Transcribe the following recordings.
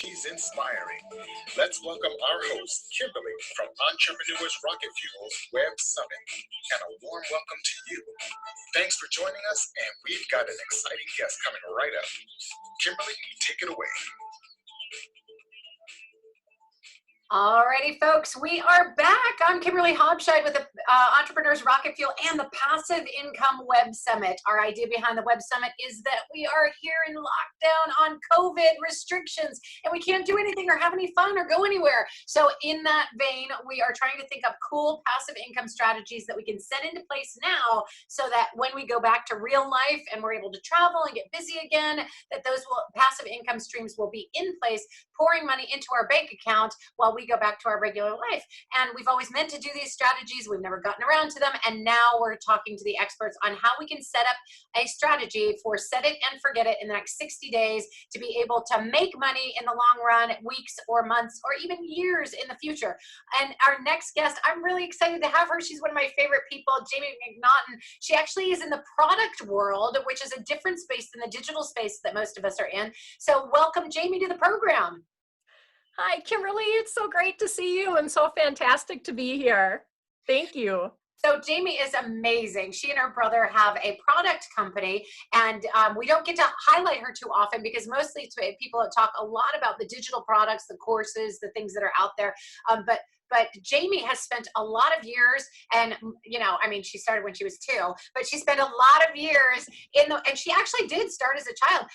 expertise inspiring. Let's welcome our host, Kimberly, from Entrepreneurs Rocket Fuel's Web Summit, and a warm welcome to you. Thanks for joining us, and we've got an exciting guest coming right up. Kimberly, take it away. Alrighty, folks, we are back. I'm Kimberly Hobscheid with the Entrepreneurs Rocket Fuel and the Passive Income Web Summit. Our idea behind the Web Summit is that we are here in lockdown on COVID restrictions, and we can't do anything or have any fun or go anywhere. So in that vein, we are trying to think of cool passive income strategies that we can set into place now so that when we go back to real life and we're able to travel and get busy again, that those passive income streams will be in place, pouring money into our bank account while we go back to our regular life. And we've always meant to do these strategies. We've never gotten around to them. And now we're talking to the experts on how we can set up a strategy for set it and forget it in the next 60 days to be able to make money in the long run, weeks or months, or even years in the future. And our next guest, I'm really excited to have her. She's one of my favorite people, Jaime McNaughton. She actually is in the product world, which is a different space than the digital space that most of us are in. So welcome, Jaime, to the program. Hi, Kimberly. It's so great to see you and so fantastic to be here. Thank you. So Jaime is amazing. She and her brother have a product company, and we don't get to highlight her too often because mostly it's people that talk a lot about the digital products, the courses, the things that are out there. But Jaime has spent a lot of years, and I mean, she started when she was 2, but she spent a lot of years and she actually did start as a child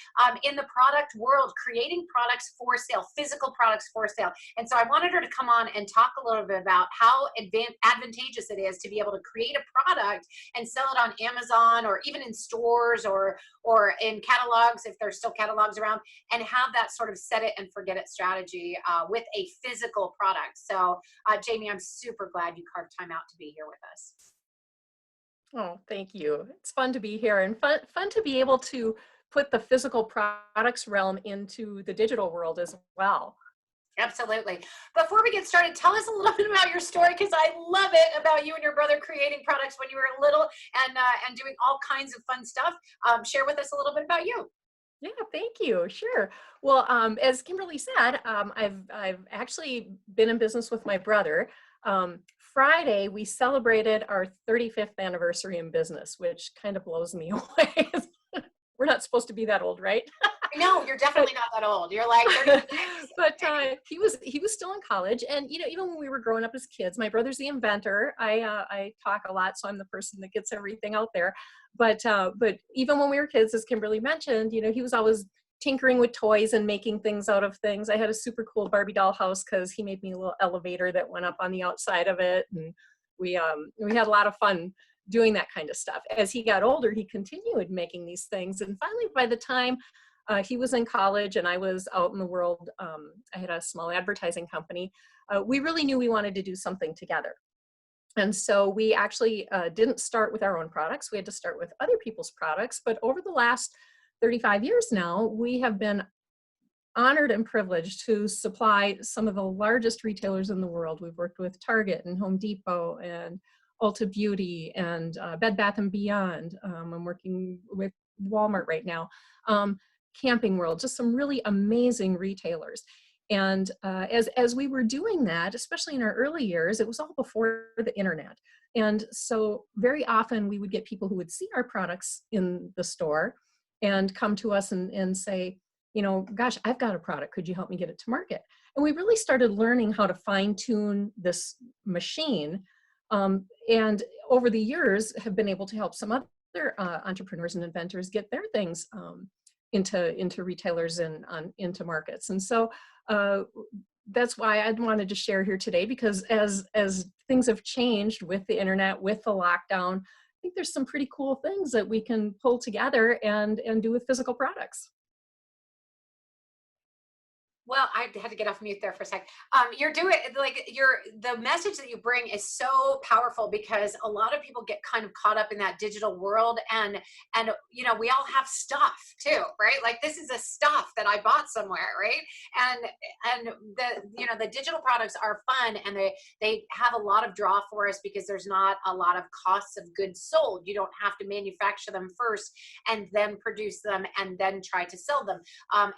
in the product world, creating products for sale, physical products for sale. And so I wanted her to come on and talk a little bit about how advantageous it is to be able to create a product and sell it on Amazon or even in stores or in catalogs, if there's still catalogs around, and have that sort of set it and forget it strategy with a physical product. So Jaime, I'm super glad you carved time out to be here with us. Oh, thank you. It's fun to be here and fun to be able to put the physical products realm into the digital world as well. Absolutely. Before we get started, tell us a little bit about your story, because I love it about you and your brother creating products when you were little and doing all kinds of fun stuff. Share with us a little bit about you. Yeah, thank you. Sure. Well, as Kimberly said, I've actually been in business with my brother. Friday, we celebrated our 35th anniversary in business, which kind of blows me away. We're not supposed to be that old, right? No, you're definitely not that old. You're like 36. But he was still in college, and even when we were growing up as kids, my brother's the inventor. I talk a lot, so I'm the person that gets everything out there. But even when we were kids, as Kimberly mentioned, he was always tinkering with toys and making things out of things. I had a super cool Barbie doll house because he made me a little elevator that went up on the outside of it, and we had a lot of fun doing that kind of stuff. As he got older, he continued making these things, and finally, by the time he was in college and I was out in the world, I had a small advertising company. We really knew we wanted to do something together. And so we actually didn't start with our own products. We had to start with other people's products. But over the last 35 years now, we have been honored and privileged to supply some of the largest retailers in the world. We've worked with Target and Home Depot and Ulta Beauty and Bed Bath & Beyond. I'm working with Walmart right now. Camping World, just some really amazing retailers. And as we were doing that, especially in our early years, it was all before the internet. And so very often we would get people who would see our products in the store and come to us and say, gosh, I've got a product. Could you help me get it to market? And we really started learning how to fine tune this machine. And over the years have been able to help some other entrepreneurs and inventors get their things into retailers and into markets. And so that's why I wanted to share here today, because as things have changed with the internet, with the lockdown, I think there's some pretty cool things that we can pull together and do with physical products. Well, I had to get off mute there for a sec. The message that you bring is so powerful, because a lot of people get kind of caught up in that digital world, and we all have stuff too, right? Like, this is a stuff that I bought somewhere, right? And the digital products are fun, and they have a lot of draw for us because there's not a lot of costs of goods sold. You don't have to manufacture them first and then produce them and then try to sell them.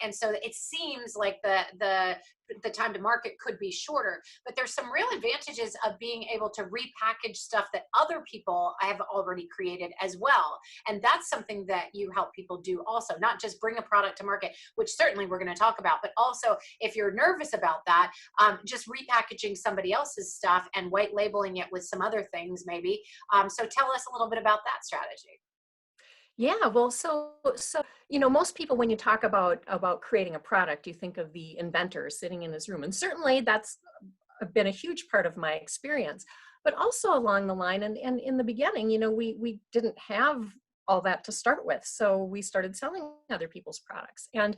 And so it seems like the the time to market could be shorter, but there's some real advantages of being able to repackage stuff that other people have already created as well. And that's something that you help people do also, not just bring a product to market, which certainly we're going to talk about, but also if you're nervous about that, just repackaging somebody else's stuff and white labeling it with some other things maybe. So tell us a little bit about that strategy. Yeah, well, so most people, when you talk about creating a product, you think of the inventor sitting in his room, and certainly that's been a huge part of my experience. But also along the line, and in the beginning, we didn't have all that to start with, so we started selling other people's products. And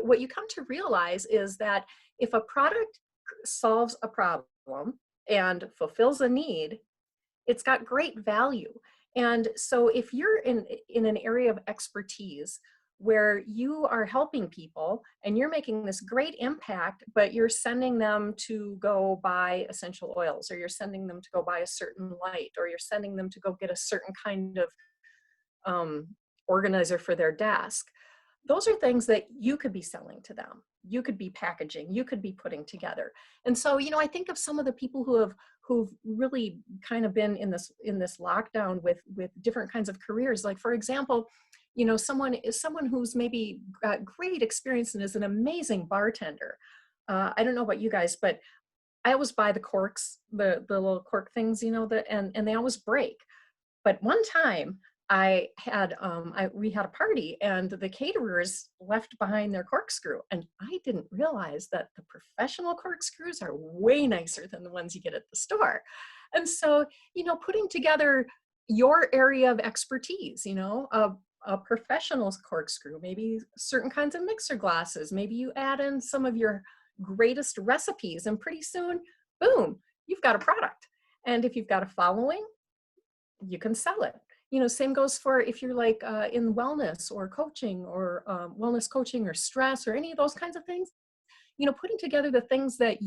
what you come to realize is that if a product solves a problem and fulfills a need, it's got great value. And so if you're in an area of expertise where you are helping people and you're making this great impact, but you're sending them to go buy essential oils, or you're sending them to go buy a certain light, or you're sending them to go get a certain kind of organizer for their desk, those are things that you could be selling to them. You could be packaging, you could be putting together. And so, I think of some of the people who've really kind of been in this lockdown with different kinds of careers. Like, for example, someone who's maybe got great experience and is an amazing bartender. I don't know about you guys, but I always buy the corks, the little cork things, and they always break. But one time we had a party and the caterers left behind their corkscrew, and I didn't realize that the professional corkscrews are way nicer than the ones you get at the store. And so, putting together your area of expertise, a professional's corkscrew, maybe certain kinds of mixer glasses, maybe you add in some of your greatest recipes, and pretty soon, boom, you've got a product. And if you've got a following, you can sell it. Same goes for if you're like in wellness or coaching, or wellness coaching or stress or any of those kinds of things. Putting together the things that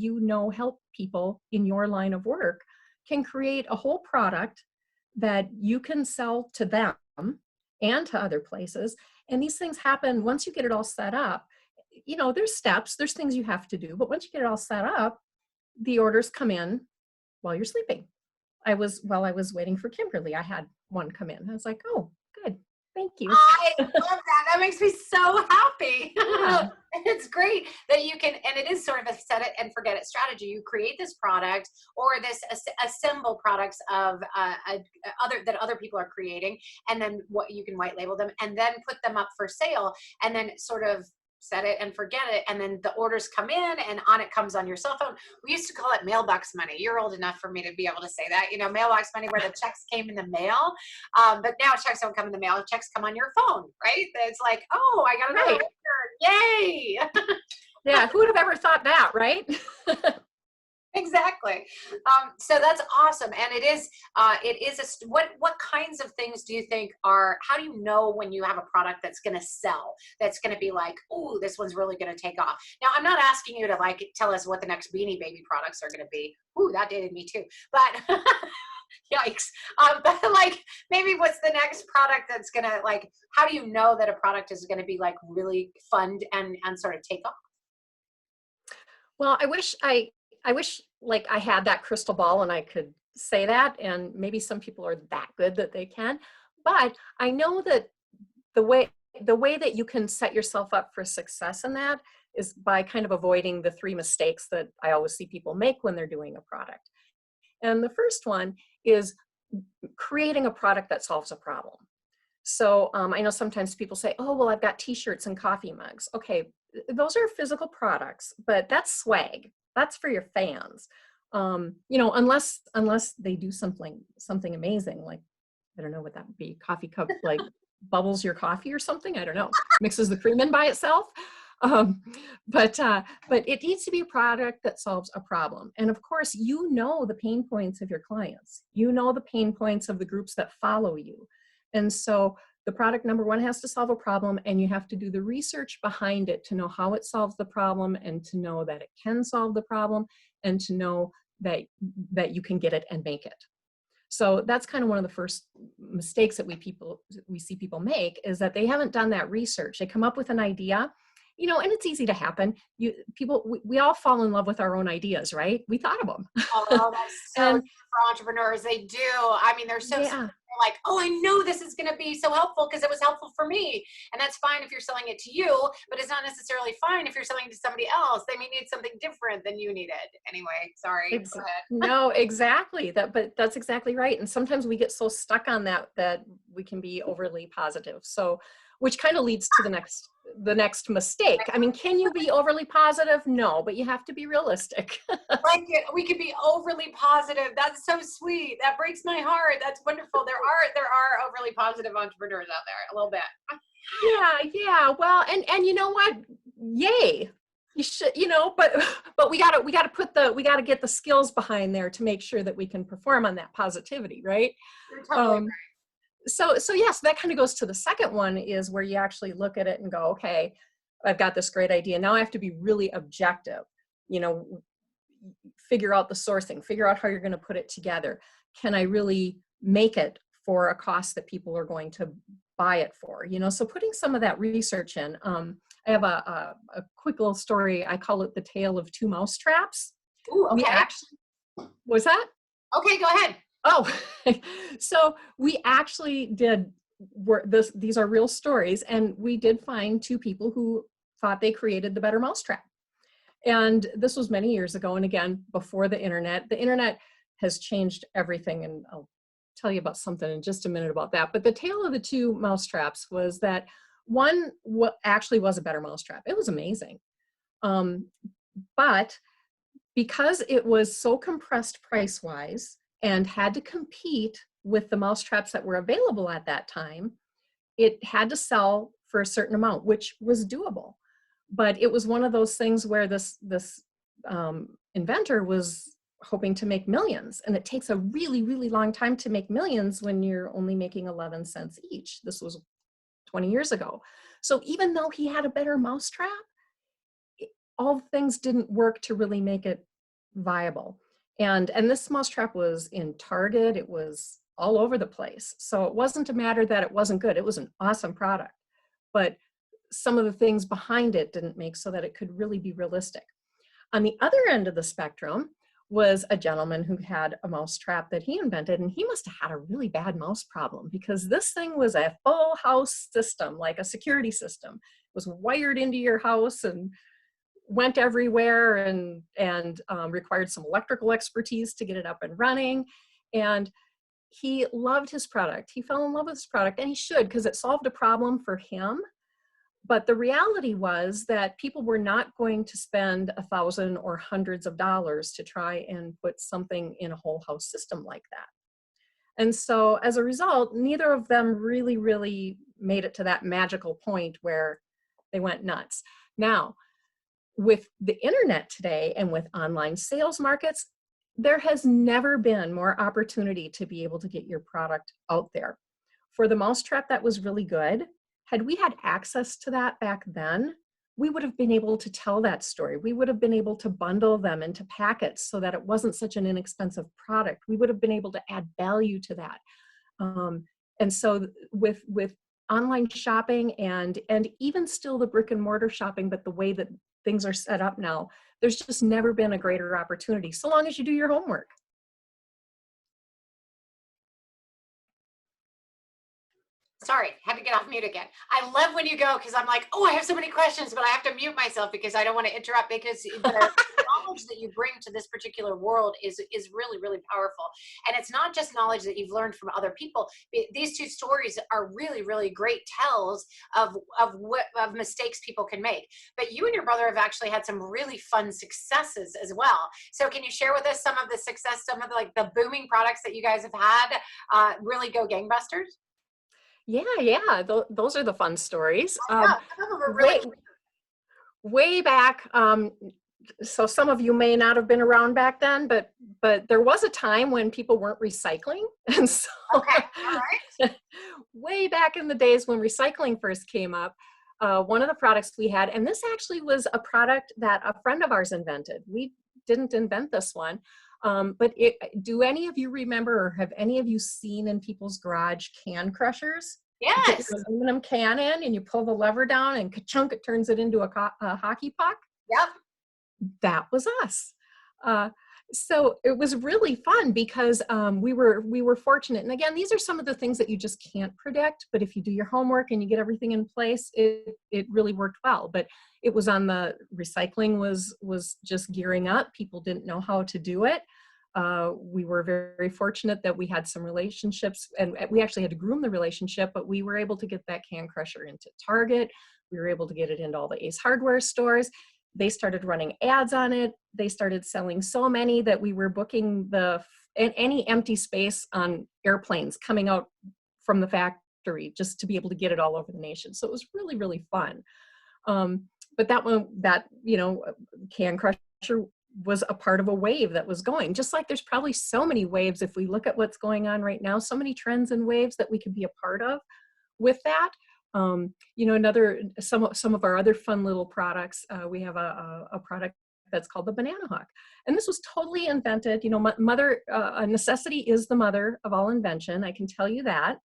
help people in your line of work can create a whole product that you can sell to them and to other places. And these things happen once you get it all set up. There's steps, there's things you have to do, but once you get it all set up, the orders come in while you're sleeping. While I was waiting for Kimberly, I had one come in. I was like, oh, good. Thank you. I love that. That makes me so happy. Yeah. It's great that you can, and it is sort of a set it and forget it strategy. You create this product or this assemble products of that other people are creating, and then what you can white label them and then put them up for sale, and then sort of set it and forget it, and then the orders come in and on it comes on your cell phone. We used to call it mailbox money. You're old enough for me to be able to say that, mailbox money, where the checks came in the mail. But now checks don't come in the mail, checks come on your phone, right? It's like, oh, I got another order. Yay. Yeah, who would have ever thought that, right? Exactly. So that's awesome. And it is what kinds of things do you think how do you know when you have a product that's going to sell, that's going to be like, oh, this one's really going to take off? Now, I'm not asking you to tell us what the next Beanie Baby products are going to be. Ooh, that dated me too. But yikes. But maybe what's the next product that's going to how do you know that a product is going to be really fun and sort of take off? Well, I wish I had that crystal ball and I could say that, and maybe some people are that good that they can, but I know that the way that you can set yourself up for success in that is by kind of avoiding the 3 mistakes that I always see people make when they're doing a product. And the first one is creating a product that solves a problem. So I know sometimes people say, oh, well, I've got t-shirts and coffee mugs. Okay, those are physical products, but that's swag. That's for your fans. Unless they do something amazing, like, I don't know what that would be, coffee cup, bubbles your coffee or something. I don't know, mixes the cream in by itself. But it needs to be a product that solves a problem. And of course, the pain points of your clients. The pain points of the groups that follow you. And so the product, number one, has to solve a problem, and you have to do the research behind it to know how it solves the problem, and to know that it can solve the problem, and to know that you can get it and make it. So that's kind of one of the first mistakes that we see people make, is that they haven't done that research. They come up with an idea you know, and it's easy to happen. We all fall in love with our own ideas, right? We thought of them. Oh, that's so And true for entrepreneurs. They do. I mean, they're so yeah, they're like, oh, I know this is going to be so helpful because it was helpful for me. And that's fine if you're selling it to you, but it's not necessarily fine if you're selling it to somebody else. They may need something different than you needed. Anyway, sorry. Go ahead. no, exactly. But that's exactly right. And sometimes we get so stuck on that we can be overly positive. So, which kind of leads to the next mistake. I mean, can you be overly positive? No, but you have to be realistic. Like it. We could be overly positive. That's so sweet. That breaks my heart. That's wonderful. There are overly positive entrepreneurs out there a little bit. Yeah. Well, and you know what? Yay. You should, you know, but we gotta get the skills behind there to make sure that we can perform on that positivity, right? You're totally right. So yes, that kind of goes to the second one, is where you actually look at it and go, okay, I've got this great idea. Now I have to be really objective, you know, figure out the sourcing, figure out how you're going to put it together. Can I really make it for a cost that people are going to buy it for? You know, so putting some of that research in. I have a quick little story. I call it the tale of two mouse traps. Ooh, okay. We actually, was that? Okay, go ahead. Oh, so we actually did these are real stories, and we did find two people who thought they created the better mousetrap. And this was many years ago, and again, before the internet. The internet has changed everything, and I'll tell you about something in just a minute about that. But the tale of the two mousetraps was that one actually was a better mousetrap. It was amazing. But because it was so compressed price-wise and had to compete with the mousetraps that were available at that time, it had to sell for a certain amount, which was doable. But it was one of those things where this inventor was hoping to make millions, and it takes a really, really long time to make millions when you're only making 11 cents each. This was 20 years ago. So even though he had a better mousetrap, all things didn't work to really make it viable. And this mousetrap was in Target. It was all over the place. So it wasn't a matter that it wasn't good. It was an awesome product, but some of the things behind it didn't make so that it could really be realistic. On the other end of the spectrum was a gentleman who had a mousetrap that he invented, and he must have had a really bad mouse problem, because this thing was a full house system, like a security system. It was wired into your house and went everywhere, and required some electrical expertise to get it up and running. And he loved his product. He fell in love with his product, and he should, because it solved a problem for him. But the reality was that people were not going to spend $1,000 or hundreds of dollars to try and put something in a whole house system like that. And so as a result, neither of them really, really made it to that magical point where they went nuts. Now, with the internet today and with online sales markets, there has never been more opportunity to be able to get your product out there. For the mousetrap that was really good, had we had access to that back then, we would have been able to tell that story. We would have been able to bundle them into packets so that it wasn't such an inexpensive product. We would have been able to add value to that. And so with online shopping and even still the brick and mortar shopping, but the way that things are set up now, there's just never been a greater opportunity, so long as you do your homework. Sorry, had to get off mute again. I love when you go, because I'm like, oh, I have so many questions, but I have to mute myself because I don't want to interrupt, because the knowledge that you bring to this particular world is really, really powerful. And it's not just knowledge that you've learned from other people. These two stories are really, really great tells of mistakes people can make. But you and your brother have actually had some really fun successes as well. So can you share with us some of the success, some of the booming products that you guys have had really go gangbusters? Yeah, those are the fun stories. Yeah, some of them are really way back. So some of you may not have been around back then, but there was a time when people weren't recycling, and so okay, all right. Way back in the days when recycling first came up, one of the products we had, and this actually was a product that a friend of ours invented. We didn't invent this one. But do any of you remember, or have any of you seen in people's garage can crushers? You put Yes. your aluminum can in and you pull the lever down and ka-chunk, it turns it into a hockey puck. Yep. That was us. Uh, so it was really fun because we were fortunate. And again, these are some of the things that you just can't predict. But if you do your homework and you get everything in place, it really worked well. But it was on the recycling was just gearing up. People didn't know how to do it. We were very fortunate that we had some relationships, and we actually had to groom the relationship. But we were able to get that can crusher into Target. We were able to get it into all the Ace Hardware stores. They started running ads on it. They started selling so many that we were booking any empty space on airplanes coming out from the factory just to be able to get it all over the nation. So it was really, really fun. But can crusher was a part of a wave that was going, just like there's probably so many waves. If we look at what's going on right now, so many trends and waves that we could be a part of with that. Some of our other fun little products, we have a product that's called the banana hook. And this was totally invented. Necessity is the mother of all invention. I can tell you that.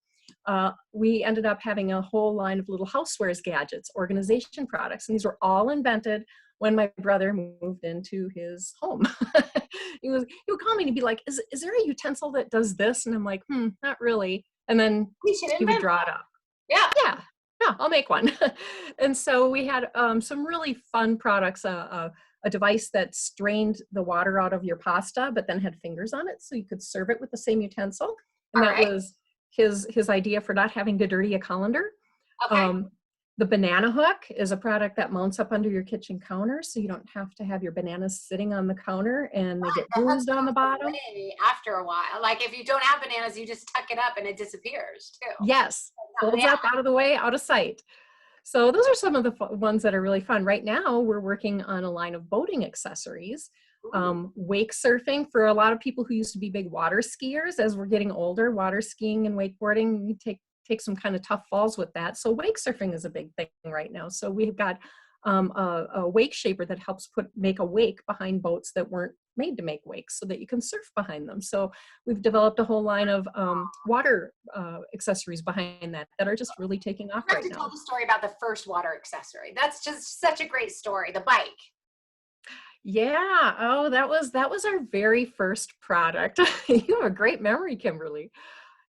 We ended up having a whole line of little housewares, gadgets, organization products. And these were all invented when my brother moved into his home. He would call me and he'd be like, is there a utensil that does this? And I'm like, not really. And then he would draw it up. Yeah, I'll make one. And so we had some really fun products, a device that strained the water out of your pasta, but then had fingers on it so you could serve it with the same utensil. And that was his idea for not having to dirty a colander. Okay. The banana hook is a product that mounts up under your kitchen counter, so you don't have to have your bananas sitting on the counter and they get bruised on the bottom. After a while, like if you don't have bananas, you just tuck it up and it disappears too. Yes, folds up out of the way, out of sight. So those are some of the ones that are really fun. Right now, we're working on a line of boating accessories. Wake surfing for a lot of people who used to be big water skiers. As we're getting older, water skiing and wakeboarding, you take some kind of tough falls with that. So wake surfing is a big thing right now. So we've got a wake shaper that helps make a wake behind boats that weren't made to make wakes so that you can surf behind them. So we've developed a whole line of water accessories behind that are just really taking off right now. Tell the story about the first water accessory. That's just such a great story. The bike. Yeah. Oh, that was our very first product. You have a great memory, Kimberly.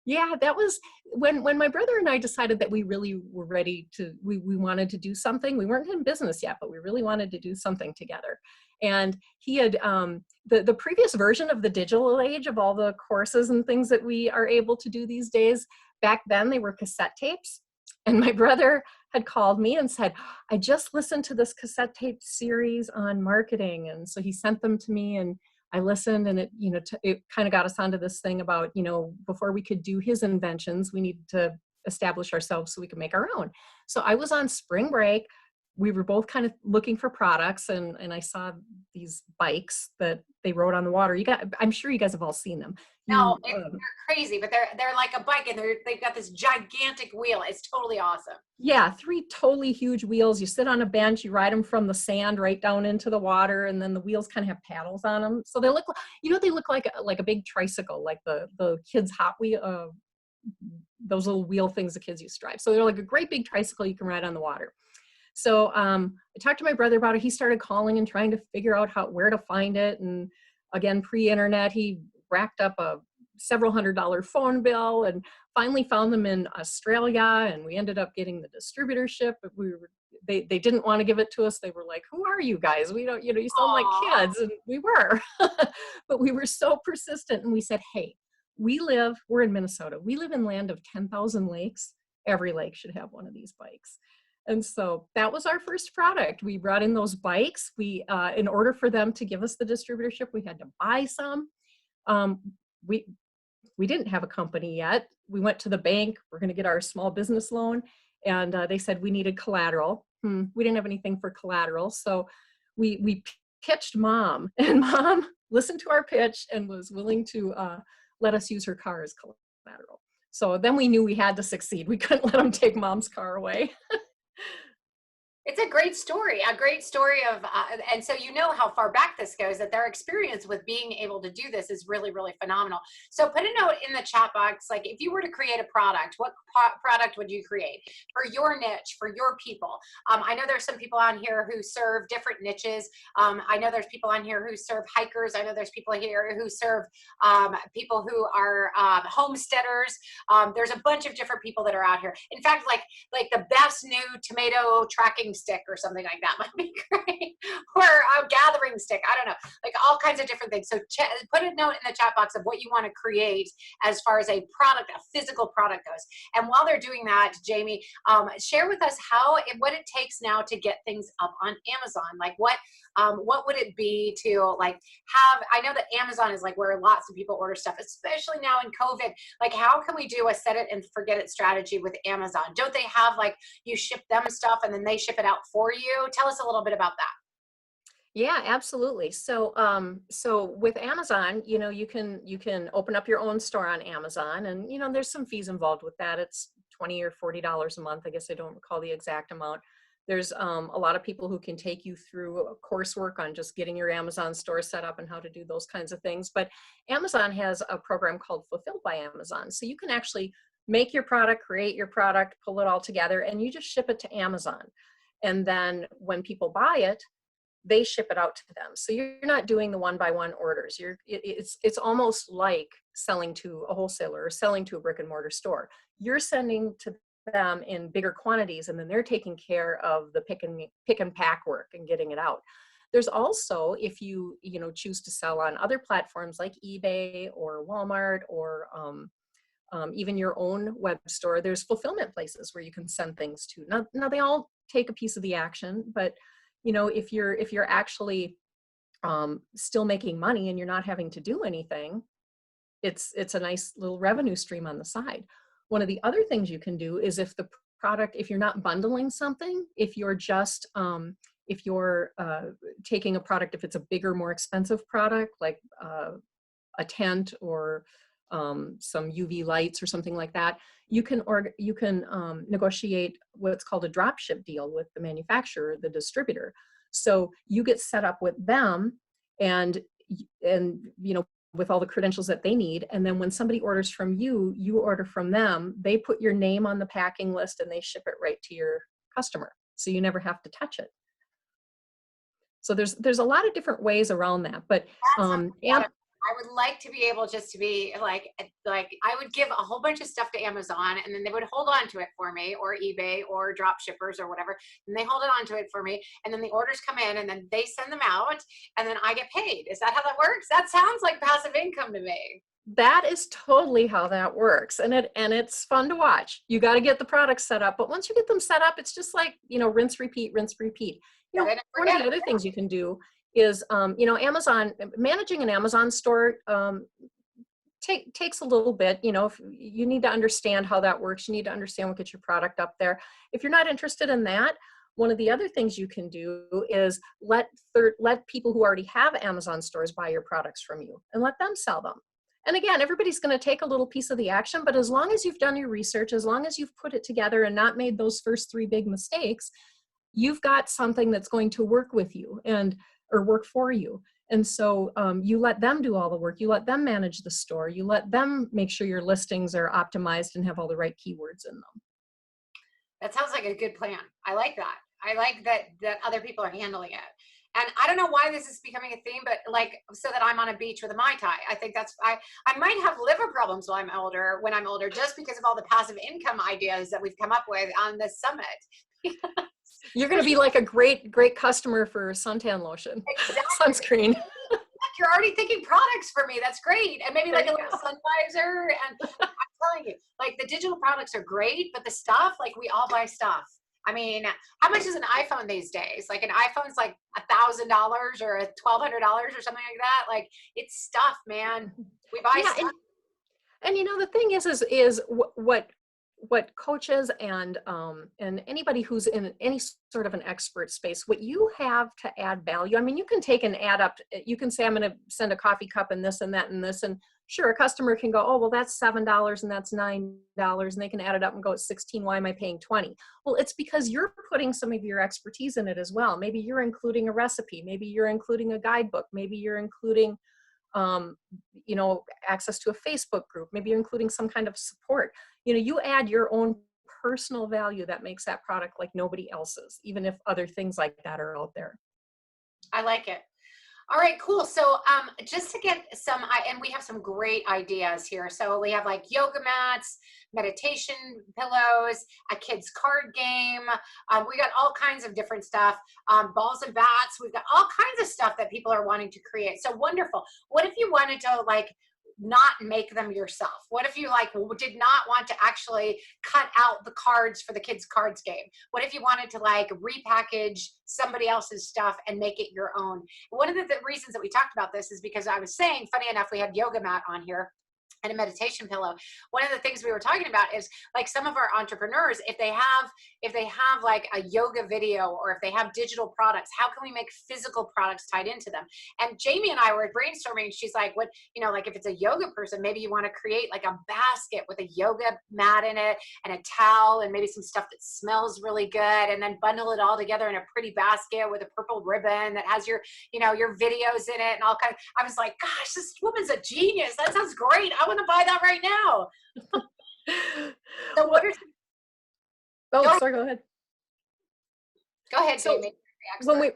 Yeah, that was when my brother and I decided that we really were ready to, we wanted to do something. We weren't in business yet, but we really wanted to do something together. And he had, the previous version of the digital age of all the courses and things that we are able to do these days, back then they were cassette tapes. And my brother had called me and said, I just listened to this cassette tape series on marketing. And so he sent them to me and I listened, and it kind of got us onto this thing about, before we could do his inventions, we needed to establish ourselves so we could make our own. So I was on spring break. We were both kind of looking for products, and I saw these bikes that they rode on the water. I'm sure you guys have all seen them. No, they're crazy, but they're like a bike, and they've got this gigantic wheel. It's totally awesome. Yeah, 3 totally huge wheels. You sit on a bench, you ride them from the sand right down into the water, and then the wheels kind of have paddles on them. So they look, they look like a big tricycle, like the kids' Hot Wheel, those little wheel things the kids used to drive. So they're like a great big tricycle you can ride on the water. So I talked to my brother about it. He started calling and trying to figure out where to find it. And again, pre-internet, he racked up a several $100 phone bill and finally found them in Australia. And we ended up getting the distributorship. They didn't want to give it to us. They were like, who are you guys? We don't, you sound like kids. And we were, but we were so persistent. And we said, hey, we're in Minnesota. We live in land of 10,000 lakes. Every lake should have one of these bikes. And so that was our first product. We brought in those bikes. We, in order for them to give us the distributorship, we had to buy some. We didn't have a company yet. We went to the bank. We're going to get our small business loan. And they said we needed collateral. We didn't have anything for collateral. So we pitched Mom. And Mom listened to our pitch and was willing to let us use her car as collateral. So then we knew we had to succeed. We couldn't let them take Mom's car away. It's a great story of, and so you know how far back this goes, that their experience with being able to do this is really, really phenomenal. So put a note in the chat box, like if you were to create a product, what product would you create for your niche, for your people? I know there's some people on here who serve different niches. I know there's people on here who serve hikers. I know there's people here who serve people who are homesteaders. There's a bunch of different people that are out here. In fact, like the best new tomato tracking stick or something like that might be great, or a gathering stick. I don't know, like all kinds of different things. So put a note in the chat box of what you want to create as far as a product, a physical product goes. And while they're doing that, Jaime, share with us what it takes now to get things up on Amazon. Like what would it be to like have, I know that Amazon is like where lots of people order stuff, especially now in COVID. Like how can we do a set it and forget it strategy with Amazon? Don't they have like you ship them stuff and then they ship it out for you? Tell us a little bit about that. Yeah, absolutely. So, so with Amazon, you know, you can open up your own store on Amazon, and you know, there's some fees involved with that. It's $20 or $40 a month. I guess I don't recall the exact amount. There's a lot of people who can take you through a coursework on just getting your Amazon store set up and how to do those kinds of things. But Amazon has a program called Fulfilled by Amazon, so you can actually make your product, create your product, pull it all together, and you just ship it to Amazon. And then when people buy it, they ship it out to them. So you're not doing the one-by-one orders. It's almost like selling to a wholesaler or selling to a brick and mortar store. You're sending to them in bigger quantities, and then they're taking care of the pick and pack work and getting it out. There's also, if you choose to sell on other platforms like eBay or Walmart or even your own web store, there's fulfillment places where you can send things to. Now they all take a piece of the action, but you know, if you're actually still making money and you're not having to do anything, it's a nice little revenue stream on the side. One of the other things you can do is if you're not bundling something, if you're just taking a product, if it's a bigger, more expensive product like a tent or some UV lights or something like that, you can negotiate what's called a drop ship deal with the manufacturer, the distributor. So you get set up with them, and you know, with all the credentials that they need. And then when somebody orders from you, you order from them. They put your name on the packing list and they ship it right to your customer. So you never have to touch it. So there's a lot of different ways around that, but I would like to be able just to be like I would give a whole bunch of stuff to Amazon, and then they would hold on to it for me, or eBay or drop shippers or whatever, and they hold it on to it for me, and then the orders come in and then they send them out and then I get paid. Is that how that works? That sounds like passive income to me. That is totally how that works, and it's fun to watch. You got to get the products set up, but once you get them set up, it's just like, you know, rinse, repeat, rinse, repeat. You know, one of the other things you can do is, you know, managing an Amazon store takes a little bit. You know, if you need to understand how that works, you need to understand what gets your product up there. If you're not interested in that, one of the other things you can do is let people who already have Amazon stores buy your products from you and let them sell them. And again, everybody's going to take a little piece of the action, but as long as you've done your research, as long as you've put it together and not made those first 3 big mistakes, you've got something that's going to work with you or work for you. And so you let them do all the work. You let them manage the store. You let them make sure your listings are optimized and have all the right keywords in them. That sounds like a good plan. I like that. I like that other people are handling it. And I don't know why this is becoming a theme, but like, so that I'm on a beach with a Mai Tai. I think I might have liver problems when I'm older, just because of all the passive income ideas that we've come up with on this summit. You're going to be like a great customer for suntan lotion. Exactly. Sunscreen. You're already thinking products for me. That's great. And maybe like a little sun visor. And I'm telling you, like the digital products are great, but the stuff, like we all buy stuff. I mean, how much is an iPhone these days? Like an iPhone's like $1,000 or $1,200 or something like that. Like it's stuff, man. We buy stuff. And you know, the thing is what coaches and anybody who's in any sort of an expert space, what you have to add value. I mean, you can take an ad up. You can say, I'm going to send a coffee cup and this and that and this, and sure, a customer can go, oh, well, that's $7 and that's $9, and they can add it up and go, it's 16, why am I paying 20? Well, it's because you're putting some of your expertise in it as well. Maybe you're including a recipe, maybe you're including a guidebook, maybe you're including you know, access to a Facebook group, maybe you're including some kind of support. You know, you add your own personal value that makes that product like nobody else's, even if other things like that are out there. I like it. All right, cool. So just to get some, and we have some great ideas here. So we have like yoga mats, meditation pillows, a kid's card game. We got all kinds of different stuff, balls and bats. We've got all kinds of stuff that people are wanting to create. So wonderful. What if you wanted to like not make them yourself? What if you like did not want to actually cut out the cards for the kids cards game? What if you wanted to like repackage somebody else's stuff and make it your own? One of the reasons that we talked about this is because I was saying, funny enough, we had yoga mat on here and a meditation pillow. One of the things we were talking about is like some of our entrepreneurs, if they have like a yoga video or if they have digital products, how can we make physical products tied into them? And Jaime and I were brainstorming. She's like, what, you know, like if it's a yoga person, maybe you want to create like a basket with a yoga mat in it and a towel and maybe some stuff that smells really good, and then bundle it all together in a pretty basket with a purple ribbon that has your, you know, your videos in it and all kinds. I was like, gosh, this woman's a genius. That sounds great. I want to buy that right now. So what are Sorry, go ahead. Go ahead, So Jaime.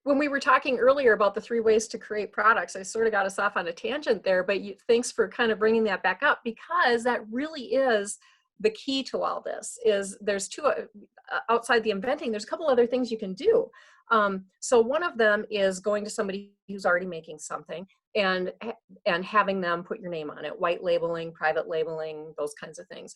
when we were talking earlier about the 3 ways to create products, I sort of got us off on a tangent there, but thanks for kind of bringing that back up, because that really is the key to all this. Is there's 2 outside the inventing, there's a couple other things you can do. So one of them is going to somebody who's already making something and having them put your name on it, white labeling, private labeling, those kinds of things.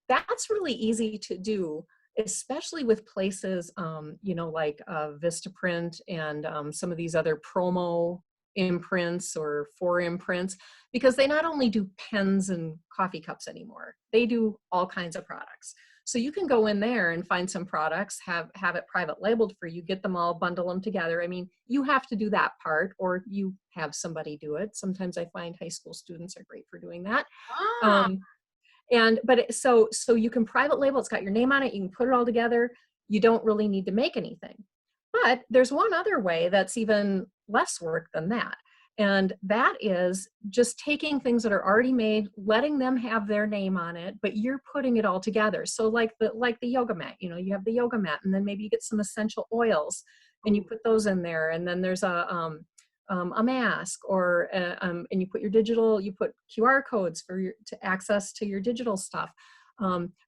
That's really easy to do, especially with places, you know, like Vistaprint and some of these other promo imprints or for imprints, because they not only do pens and coffee cups anymore, they do all kinds of products. So you can go in there and find some products, have it private labeled for you, get them all, bundle them together. I mean, you have to do that part, or you have somebody do it. Sometimes I find high school students are great for doing that. So you can private label, it's got your name on it, you can put it all together. You don't really need to make anything. But there's one other way that's even less work than that. And that is just taking things that are already made, letting them have their name on it, but you're putting it all together. So like the yoga mat, you know, you have the yoga mat, and then maybe you get some essential oils and you put those in there. And then there's a mask, or and you put you put QR codes for to access to your digital stuff.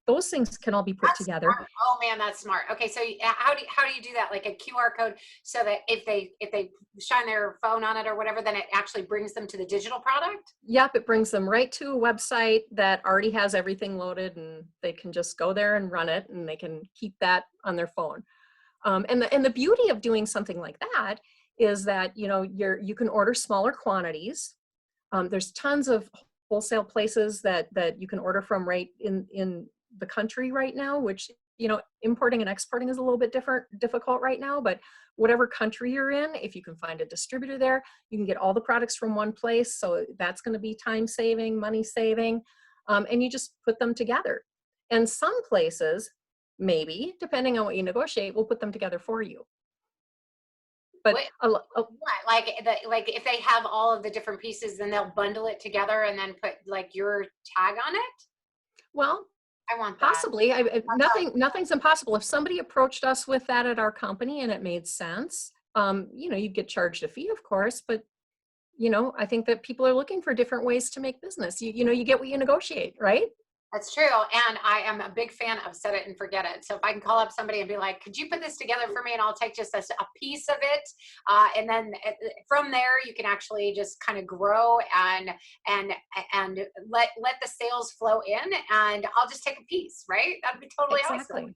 Those things can all be put together. Smart. Oh man, that's smart. Okay, so how do you do that? Like a QR code, so that if they shine their phone on it or whatever, then it actually brings them to the digital product? Yep, it brings them right to a website that already has everything loaded, and they can just go there and run it, and they can keep that on their phone. And the beauty of doing something like that is that, you know, you can order smaller quantities. There's tons of wholesale places that you can order from right in the country right now, which, you know, importing and exporting is a little bit difficult right now, but whatever country you're in, if you can find a distributor there, you can get all the products from one place. So that's going to be time saving, money saving, and you just put them together. And some places, maybe, depending on what you negotiate, will put them together for you. But what? Like if they have all of the different pieces, then they'll bundle it together and then put like your tag on it? Well, I want that. Possibly. Nothing's impossible. If somebody approached us with that at our company and it made sense, you know, you'd get charged a fee, of course, but, you know, I think that people are looking for different ways to make business. You know, you get what you negotiate, right? That's true. And I am a big fan of set it and forget it. So if I can call up somebody and be like, could you put this together for me? And I'll take just a piece of it. And then from there, you can actually just kind of grow and let the sales flow in, and I'll just take a piece, right? That'd be totally awesome.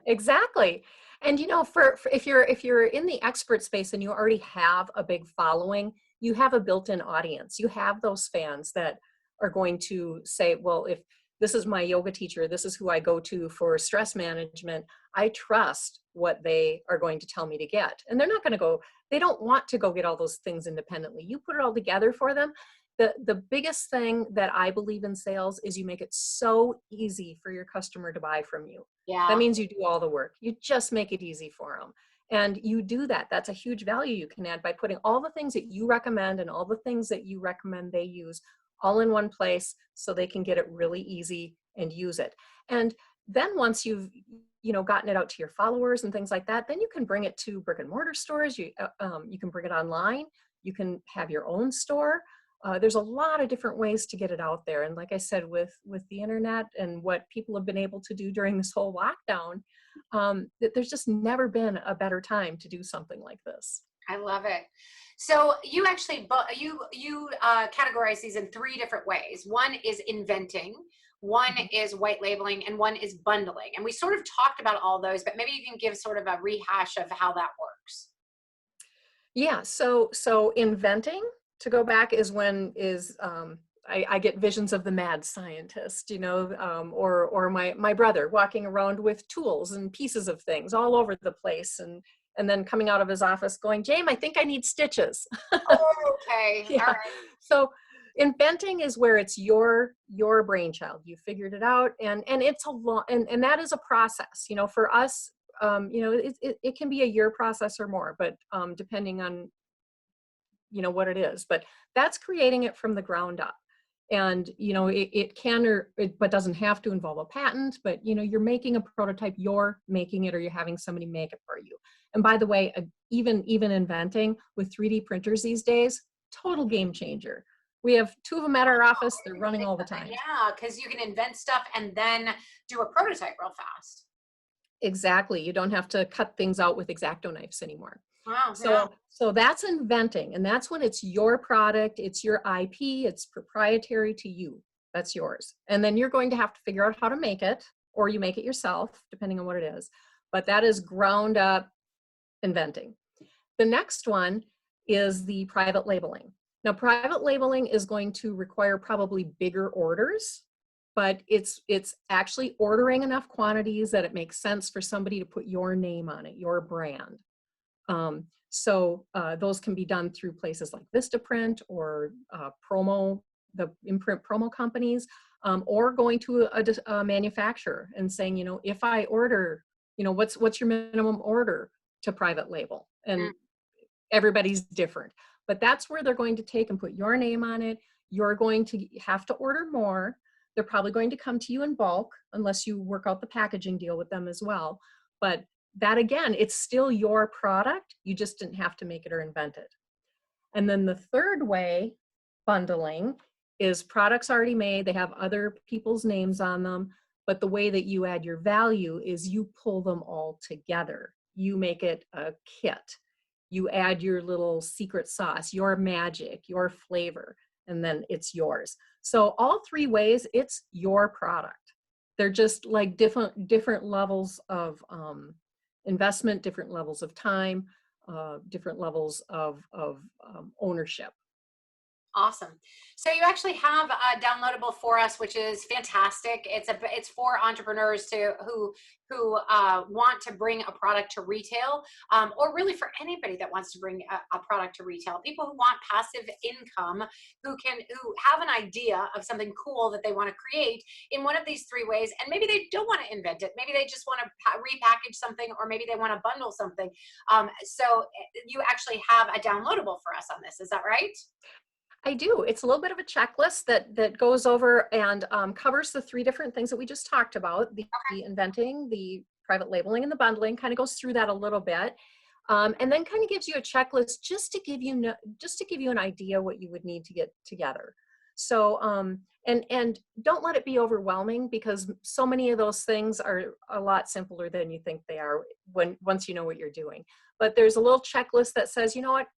Exactly. And, you know, for if you're in the expert space and you already have a big following, you have a built-in audience. You have those fans that are going to say, well, if this is my yoga teacher, this is who I go to for stress management, I trust what they are going to tell me to get. And they're not going to go, they don't want to go get all those things independently. You put it all together for them. The biggest thing that I believe in sales is you make it so easy for your customer to buy from you. Yeah. That means you do all the work. You just make it easy for them. And you do that. That's a huge value you can add by putting all the things that you recommend and all the things that you recommend they use all in one place so they can get it really easy and use it. And then once you've gotten it out to your followers and things like that, then you can bring it to brick and mortar stores. You can bring it online. You can have your own store. There's a lot of different ways to get it out there. And like I said, with the internet and what people have been able to do during this whole lockdown, there's just never been a better time to do something like this. I love it. So you actually, you categorize these in 3 different ways. One is inventing, one is white labeling, and one is bundling. And we sort of talked about all those, but maybe you can give sort of a rehash of how that works. Yeah, so inventing, to go back, is when I get visions of the mad scientist, or my brother walking around with tools and pieces of things all over the place, and then coming out of his office going, Jaime, I think I need stitches. Oh, okay. Yeah. All right. So inventing is where it's your brainchild. You figured it out, and it's a lot, and that is a process. For us, it can be a year process or more, but depending on what it is. But that's creating it from the ground up. And it can but doesn't have to involve a patent, but you're making a prototype, you're making it, or you're having somebody make it for you. And by the way, even inventing with 3D printers these days, total game changer. We have 2 of them at our office. They're running all the time. Yeah, because you can invent stuff and then do a prototype real fast. Exactly. You don't have to cut things out with X-Acto knives anymore. Wow. So that's inventing, and that's when it's your product, it's your IP, it's proprietary to you. That's yours. And then you're going to have to figure out how to make it, or you make it yourself, depending on what it is. But that is ground up inventing. The next one is the private labeling. Now, private labeling is going to require probably bigger orders, but it's actually ordering enough quantities that it makes sense for somebody to put your name on it, your brand. So those can be done through places like Vistaprint or the imprint promo companies, or going to a manufacturer and saying, if I order, what's your minimum order to private label? And everybody's different, but that's where they're going to take and put your name on it. You're going to have to order more. They're probably going to come to you in bulk unless you work out the packaging deal with them as well. But that, again, it's still your product. You just didn't have to make it or invent it. And then the third way, bundling, is products already made. They have other people's names on them. But the way that you add your value is you pull them all together. You make it a kit. You add your little secret sauce, your magic, your flavor, and then it's yours. So all 3 ways, it's your product. They're just like different levels of investment, different levels of time, different levels of ownership. Awesome. So you actually have a downloadable for us, which is fantastic. It's for entrepreneurs who want to bring a product to retail, or really for anybody that wants to bring a product to retail. People who want passive income, who have an idea of something cool that they want to create in one of these 3 ways, and maybe they don't want to invent it. Maybe they just want to repackage something, or maybe they want to bundle something. So you actually have a downloadable for us on this. Is that right? I do. It's a little bit of a checklist that goes over and covers the 3 different things that we just talked about. The inventing, the private labeling, and the bundling kind of goes through that a little bit. And then kind of gives you a checklist just to give you an idea what you would need to get together. So, and don't let it be overwhelming, because so many of those things are a lot simpler than you think they are once you know what you're doing. But there's a little checklist that says, you know what,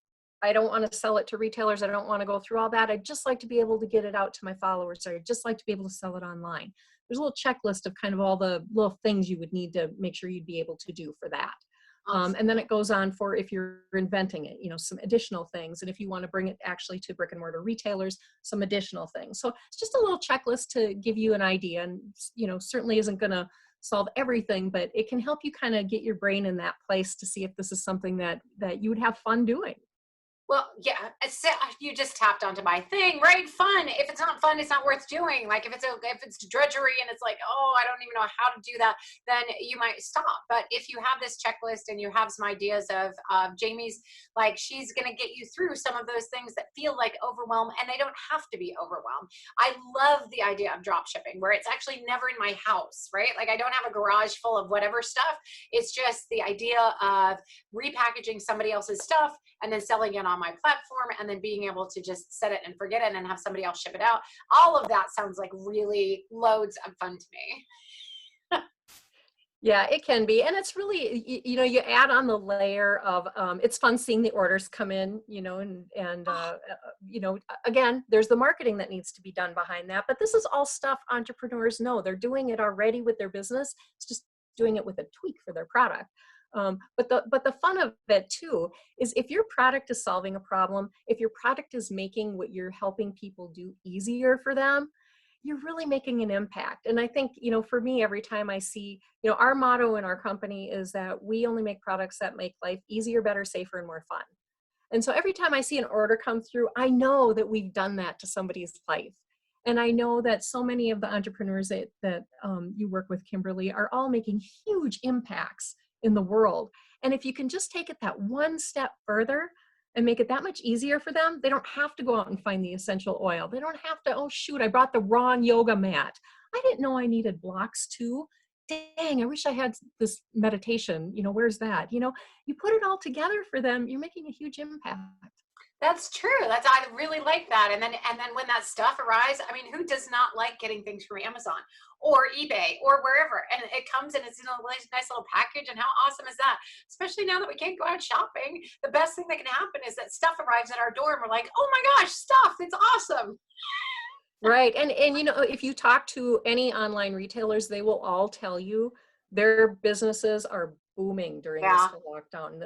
I don't want to sell it to retailers. I don't want to go through all that. I'd just like to be able to get it out to my followers, or I'd just like to be able to sell it online. There's a little checklist of kind of all the little things you would need to make sure you'd be able to do for that. Awesome. And then it goes on for, if you're inventing it, some additional things. And if you want to bring it actually to brick and mortar retailers, some additional things. So it's just a little checklist to give you an idea, and, certainly isn't going to solve everything, but it can help you kind of get your brain in that place to see if this is something that you would have fun doing. Well, yeah, you just tapped onto my thing, right? Fun. If it's not fun, it's not worth doing. Like if it's drudgery and it's like, oh, I don't even know how to do that, then you might stop. But if you have this checklist and you have some ideas of Jaime's, like she's gonna get you through some of those things that feel like overwhelm, and they don't have to be overwhelmed. I love the idea of drop shipping, where it's actually never in my house, right? Like I don't have a garage full of whatever stuff. It's just the idea of repackaging somebody else's stuff and then selling it on my platform, and then being able to just set it and forget it and have somebody else ship it out. All of that sounds like really loads of fun to me. Yeah, it can be. And it's really, you add on the layer of, it's fun seeing the orders come in, again, there's the marketing that needs to be done behind that. But this is all stuff entrepreneurs know. They're doing it already with their business. It's just doing it with a tweak for their product. But the fun of it too is if your product is solving a problem, if your product is making what you're helping people do easier for them, you're really making an impact. And I think, for me, every time I see, our motto in our company is that we only make products that make life easier, better, safer, and more fun. And so every time I see an order come through, I know that we've done that to somebody's life. And I know that so many of the entrepreneurs that you work with, Kimberly, are all making huge impacts in the world. And if you can just take it that one step further and make it that much easier for them, they don't have to go out and find the essential oil. They don't have to, oh shoot, I brought the wrong yoga mat. I didn't know I needed blocks too. Dang, I wish I had this meditation. Where's that? You put it all together for them, you're making a huge impact. That's true. I really like that. And then when that stuff arrives, I mean, who does not like getting things from Amazon or eBay or wherever? And it comes and it's in a nice little package. And how awesome is that? Especially now that we can't go out shopping, the best thing that can happen is that stuff arrives at our door and we're like, oh my gosh, stuff! It's awesome. Right. And if you talk to any online retailers, they will all tell you their businesses are booming during this lockdown.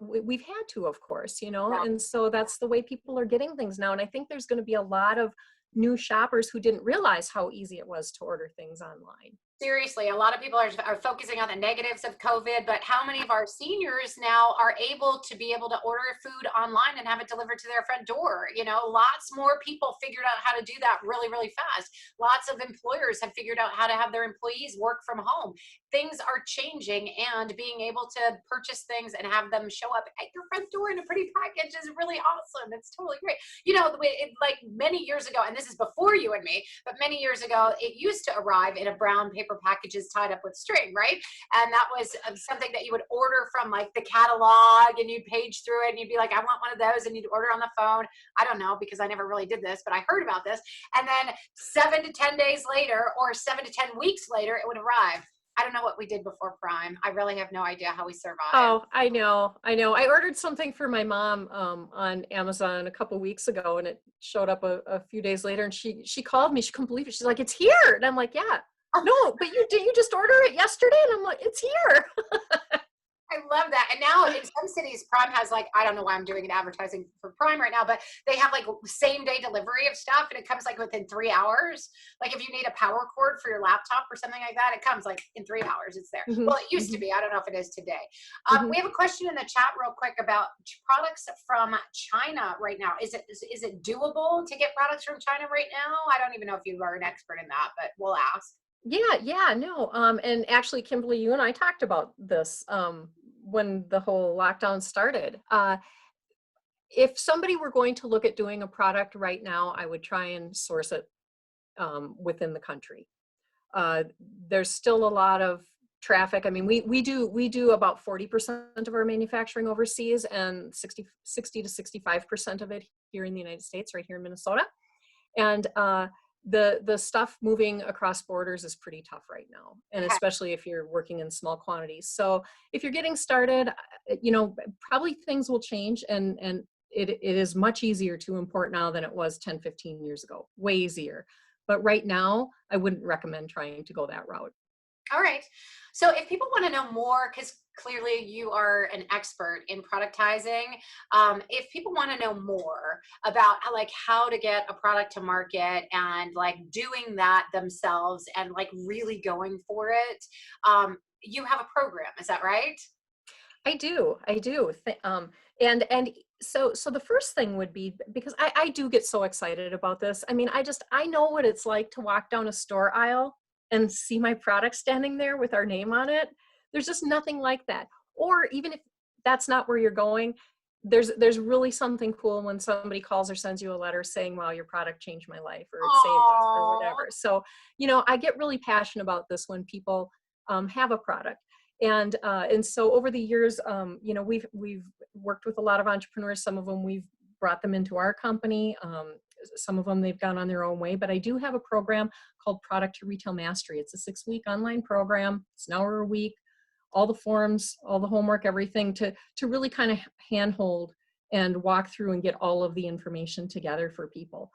We've had to, of course, and so that's the way people are getting things now. And I think there's going to be a lot of new shoppers who didn't realize how easy it was to order things online. Seriously, a lot of people are focusing on the negatives of COVID, but how many of our seniors now are able to order food online and have it delivered to their front door? Lots more people figured out how to do that really, really fast. Lots of employers have figured out how to have their employees work from home. Things are changing, and being able to purchase things and have them show up at your front door in a pretty package is really awesome. It's totally great. Like many years ago, and this is before you and me, but many years ago, it used to arrive in a brown paper packages tied up with string, right? And that was something that you would order from like the catalog, and you'd page through it and you'd be like, I want one of those, and you'd order on the phone. I don't know, because I never really did this, but I heard about this. And then 7 to 10 days later, or 7 to 10 weeks later, it would arrive. I don't know what we did before Prime. I really have no idea how we survived. Oh, I know. I ordered something for my mom on Amazon a couple weeks ago, and it showed up a few days later, and she called me. She couldn't believe it. She's like, it's here. And I'm like, yeah. No, but you just order it yesterday? And I'm like, it's here. I love that. And now in some cities, Prime has like, I don't know why I'm doing an advertising for Prime right now, but they have like same day delivery of stuff, and it comes like within 3 hours. Like if you need a power cord for your laptop or something like that, it comes like in 3 hours. It's there. Mm-hmm. Well, it used to be. I don't know if it is today. We have a question in the chat real quick about products from China right now. Is it doable to get products from China right now? I don't even know if you are an expert in that, but we'll ask. Yeah, no. And actually, Kimberly, you and I talked about this when the whole lockdown started. If somebody were going to look at doing a product right now, I would try and source it within the country. There's still a lot of traffic. I mean, we do about 40% of our manufacturing overseas, and 60 to 65% of it here in the United States, right here in Minnesota. And the stuff moving across borders is pretty tough right now, and especially if you're working in small quantities. So if you're getting started, probably things will change, and it is much easier to import now than it was 10, 15 years ago, way easier. But right now, I wouldn't recommend trying to go that route. All right. So if people want to know more, because clearly you are an expert in productizing. If people want to know more about like how to get a product to market and like doing that themselves and like really going for it, you have a program, is that right? I do. And so the first thing would be, because I do get so excited about this. I mean, I know what it's like to walk down a store aisle and see my product standing there with our name on it. There's just nothing like that. Or even if that's not where you're going, there's really something cool when somebody calls or sends you a letter saying, wow, your product changed my life, or it saved us, or whatever. So, I get really passionate about this when people have a product. And so over the years, we've worked with a lot of entrepreneurs. Some of them we've brought them into our company. Some of them they've gone on their own way. But I do have a program called Product to Retail Mastery. It's a 6-week online program. It's an hour a week, all the forms, all the homework, everything to really kind of handhold and walk through and get all of the information together for people.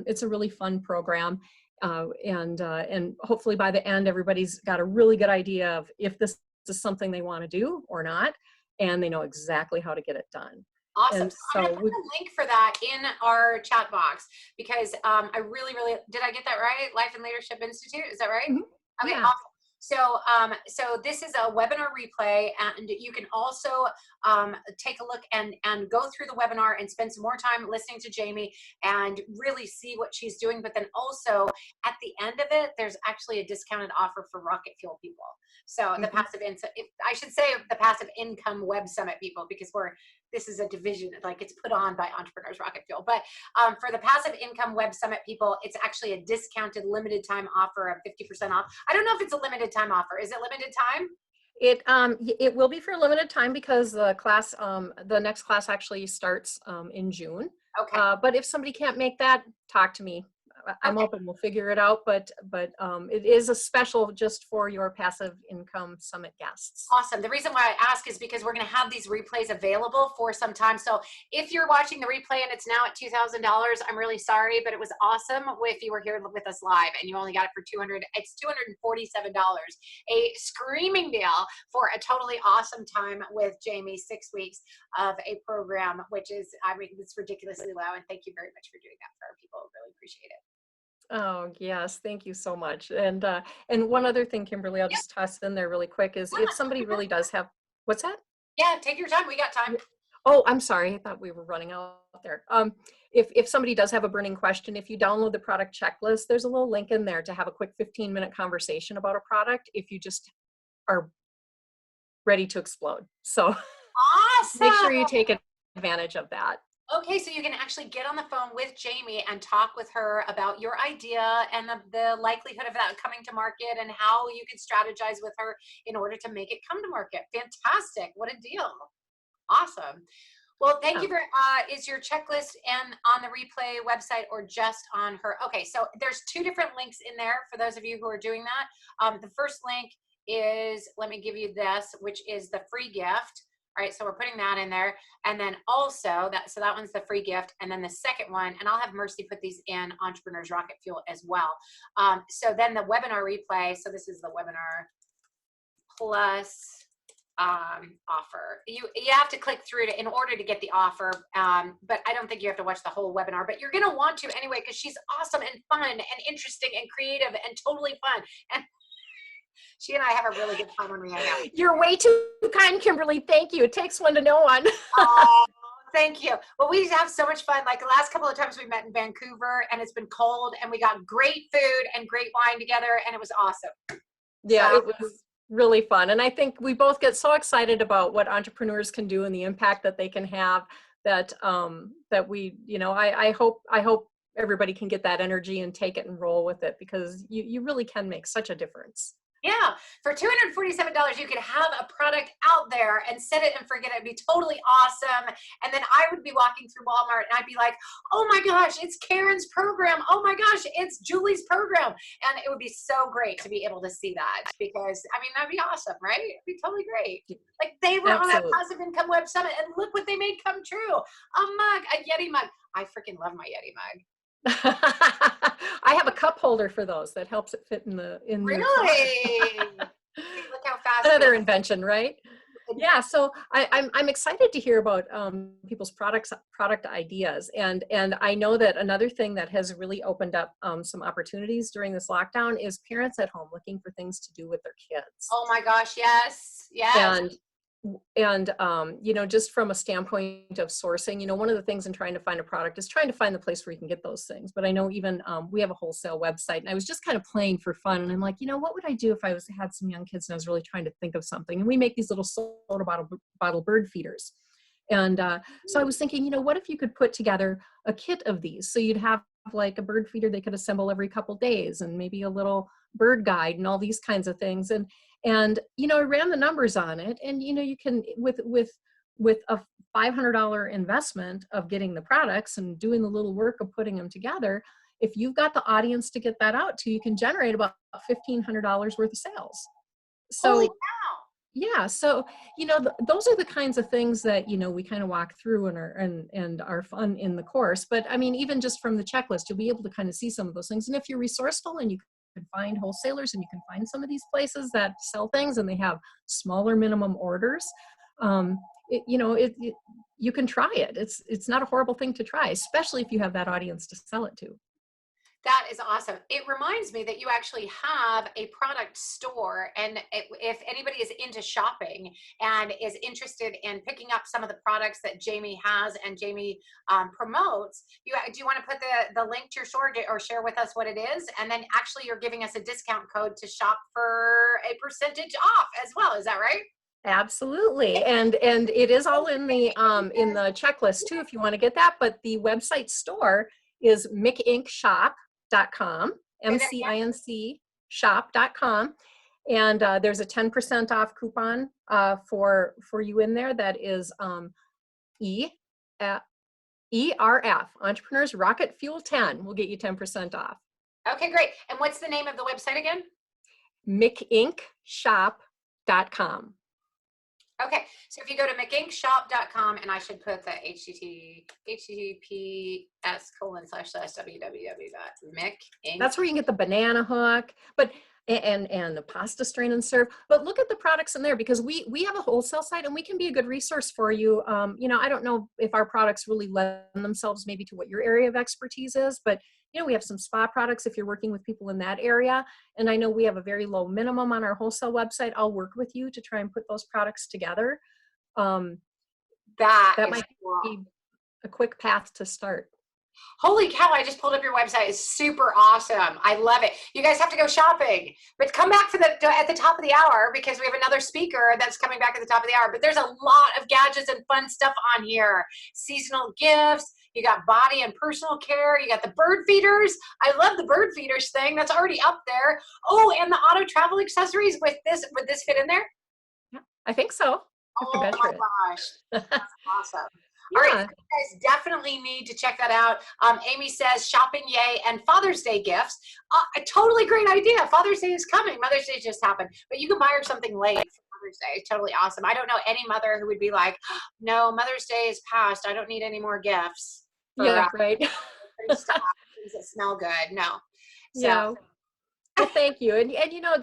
It's a really fun program. And hopefully by the end, everybody's got a really good idea of if this is something they want to do or not, and they know exactly how to get it done. Awesome. And So I'm going to put a link for that in our chat box because I really, did I get that right? Life and Leadership Institute, is that right? Mm-hmm. Okay, Yeah. awesome. So this is a webinar replay, and you can also take a look and go through the webinar and spend some more time listening to Jaime and really see what she's doing. But then also at the end of it, there's actually a discounted offer for Rocket Fuel people. So the passive I should say the Passive Income Web Summit people, because this is a division, like it's put on by Entrepreneurs Rocket Fuel. But for the Passive Income Web Summit people, it's actually a discounted limited time offer of 50% off. I don't know if it's a limited time offer. Is it limited time? It will be for a limited time because the next class actually starts in June. Okay. But if somebody can't make that, talk to me. I'm open. We'll figure it out. But it is a special just for your Passive Income Summit guests. Awesome. The reason why I ask is because we're going to have these replays available for some time. So if you're watching the replay and it's now at $2,000, I'm really sorry, but it was awesome if you were here with us live and you only got it for $200. It's $247, a screaming deal for a totally awesome time with Jaime. 6 weeks of a program, which is, I mean, it's ridiculously low. And thank you very much for doing that for our people. Really appreciate it. Oh, yes. Thank you so much. And one other thing, Kimberly, I'll just toss in there really quick is if somebody really does have, what's that? Yeah, take your time. We got time. Oh, I'm sorry. I thought we were running out there. If somebody does have a burning question, if you download the product checklist, there's a little link in there to have a quick 15-minute conversation about a product if you just are ready to explode. So awesome. Make sure you take advantage of that. Okay, so you can actually get on the phone with Jaime and talk with her about your idea and the likelihood of that coming to market and how you can strategize with her in order to make it come to market. Fantastic. What a deal. Awesome. Well, thank you for, is your checklist and on the replay website or just on her? Okay, so there's 2 different links in there for those of you who are doing that. The first link is, let me give you this, which is the free gift. All right, so we're putting that in there. And then also, that one's the free gift. And then the second one, and I'll have Mercy put these in Entrepreneurs Rocket Fuel as well. So then the webinar replay, so this is the webinar plus offer. You have to click through in order to get the offer, but I don't think you have to watch the whole webinar, but you're going to want to anyway, because she's awesome and fun and interesting and creative and totally fun. And she and I have a really good time when we hang out. You're way too kind, Kimberly. Thank you. It takes one to know one. Oh, thank you. Well, we have so much fun. Like the last couple of times we met in Vancouver and it's been cold and we got great food and great wine together and it was awesome. Yeah, it was really fun. And I think we both get so excited about what entrepreneurs can do and the impact that they can have that, that we, I hope everybody can get that energy and take it and roll with it, because you really can make such a difference. Yeah, for $247, you could have a product out there and set it and forget it. It'd be totally awesome. And then I would be walking through Walmart and I'd be like, oh my gosh, it's Karen's program. Oh my gosh, it's Julie's program. And it would be so great to be able to see that, because I mean, that'd be awesome, right? It'd be totally great. Like they were on a Passive Income Web Summit and look what they made come true. A mug, a Yeti mug. I freaking love my Yeti mug. I have a cup holder for those that helps it fit in the really. See, look how fast another invention, right? Yeah, so I'm excited to hear about people's product ideas, and I know that another thing that has really opened up some opportunities during this lockdown is parents at home looking for things to do with their kids. Oh my gosh, yes, yes. And you know, just from a standpoint of sourcing, you know, one of the things in trying to find a product is trying to find the place where you can get those things. But I know even we have a wholesale website, and I was just kind of playing for fun, and I'm like, you know, what would I do if I had some young kids and I was really trying to think of something? And we make these little soda bottle bird feeders, and so I was thinking, you know, what if you could put together a kit of these? So you'd have like a bird feeder they could assemble every couple days, and maybe a little bird guide and all these kinds of things. And you know, I ran the numbers on it, and you know, you can with a $500 investment of getting the products and doing the little work of putting them together, if you've got the audience to get that out to, you can generate about $1,500 worth of sales. So Holy cow. yeah, so you know, those are the kinds of things that, you know, we kind of walk through and are fun in the course. But I mean, even just from the checklist, you'll be able to kind of see some of those things. And if you're resourceful and you can find wholesalers and you can find some of these places that sell things and they have smaller minimum orders, you know, you can try it. It's not a horrible thing to try, especially if you have that audience to sell it to. That is awesome. It reminds me that you actually have a product store, and if anybody is into shopping and is interested in picking up some of the products that Jaime has and Jaime promotes, do you want to put the link to your store or share with us what it is? And then actually you're giving us a discount code to shop for a percentage off as well. Is that right? Absolutely. And it is all in the checklist too, if you want to get that. But the website store is mikincshop.com, MCINC shop.com. And there's a 10% off coupon for you in there. That is ERF, Entrepreneurs Rocket Fuel 10 will get you 10% off. Okay, great. And what's the name of the website again? MikIncShop.com. Okay, so if you go to McNaughton.com, and I should put the https://www.mikinc. That's where you can get the banana hook, but and the pasta strain and serve. But look at the products in there, because we have a wholesale site and we can be a good resource for you. You know, I don't know if our products really lend themselves maybe to what your area of expertise is, but you know, we have some spa products if you're working with people in that area. And I know we have a very low minimum on our wholesale website. I'll work with you to try and put those products together. That might be a quick path to start. Holy cow, I just pulled up your website. It's super awesome. I love it. You guys have to go shopping, but come back at the top of the hour, because we have another speaker that's coming back at the top of the hour. But there's a lot of gadgets and fun stuff on here. Seasonal gifts. You got body and personal care. You got the bird feeders. I love the bird feeders thing. That's already up there. Oh, and the auto travel accessories would this fit in there? Yeah, I think so. Oh my gosh. That's awesome. Yeah. All right, so you guys definitely need to check that out. Amy says shopping, yay, and Father's Day gifts. A totally great idea. Father's Day is coming. Mother's Day just happened, but you can buy her something late for Mother's Day. It's totally awesome. I don't know any mother who would be like, no, Mother's Day is past. I don't need any more gifts. Yeah, right. Things that smell good. No. So. Yeah. Well, thank you. And you know,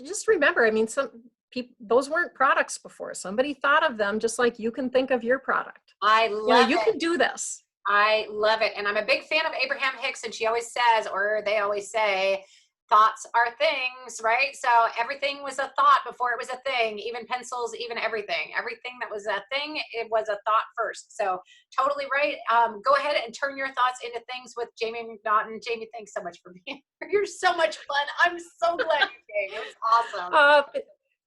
just remember, I mean, some people, those weren't products before. Somebody thought of them just like you can think of your product. I love it. You can do this. I love it. And I'm a big fan of Abraham Hicks, and she always says, or they always say, thoughts are things, right? So everything was a thought before it was a thing, even pencils, even everything. Everything that was a thing, it was a thought first. So totally right. Go ahead and turn your thoughts into things with Jaime McNaughton. Jaime, thanks so much for being here. You're so much fun. I'm so glad you came. It was awesome.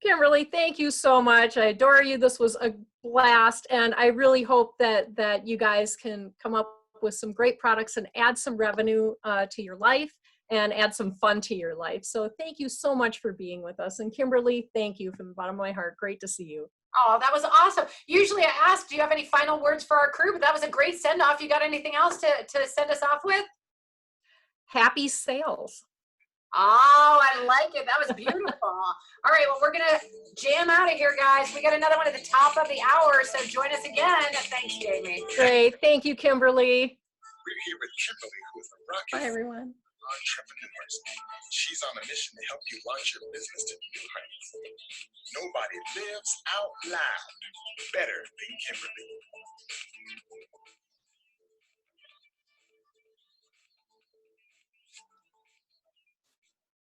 Kimberly, thank you so much. I adore you. This was a blast. And I really hope that you guys can come up with some great products and add some revenue to your life and add some fun to your life. So thank you so much for being with us. And Kimberly, thank you from the bottom of my heart. Great to see you. Oh, that was awesome. Usually I ask, do you have any final words for our crew? But that was a great send off. You got anything else to send us off with? Happy sales. Oh, I like it. That was beautiful. All right, well, we're going to jam out of here, guys. We got another one at the top of the hour, so join us again. Thanks, Jaime. Great. Thank you, Kimberly. We're here with Kimberly, who is the Rocket Bye, everyone. entrepreneurs. She's on a mission to help you launch your business to new heights. Nobody lives out loud better than Kimberly.